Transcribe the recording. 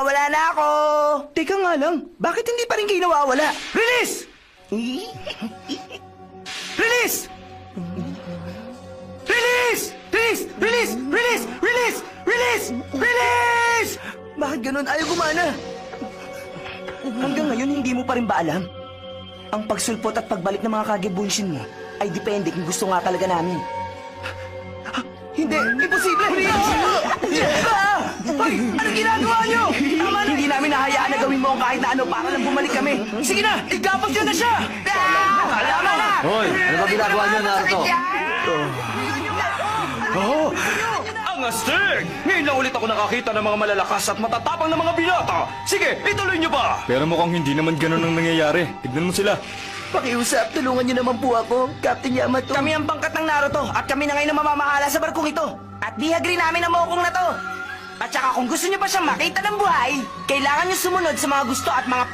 Wala na ako! Teka nga lang, bakit hindi pa rin kayo nawawala? Release! Release! Release! Release! Release! Release! Release! Release! Release! Bakit ganun? Ayaw gumana. Hanggang ngayon, hindi mo pa rin ba alam? Ang pagsulpot at pagbalik ng mga kagebunshin mo ay depende kung gusto nga talaga namin. Hindi! Imposible! Hoy! Anong ginagawa niyo? Tama na! Hindi namin nahayaan na gawin mo ang kahit na ano para lang bumalik kami. Sige na! Igapos niyo na siya! Tama na! Hoy, ano ba ginagawa niyo, Naruto? Oh, ang astig! Ngayon lang ulit ako nakakita ng mga malalakas at matatapang na mga binata. Sige, ituloy niyo ba? Pero mukhang hindi naman ganun ang nangyayari. Tignan mo sila. Pakiusap, tulungan niyo naman po ako, Captain Yamato. Kami ang pangkat ng Naruto at kami na ngayon ang mamamahala sa barkong ito. At bihag rin namin ang mokong na to. At saka kung gusto niyo pa siyang makita ng buhay, kailangan niyo sumunod sa mga gusto at mga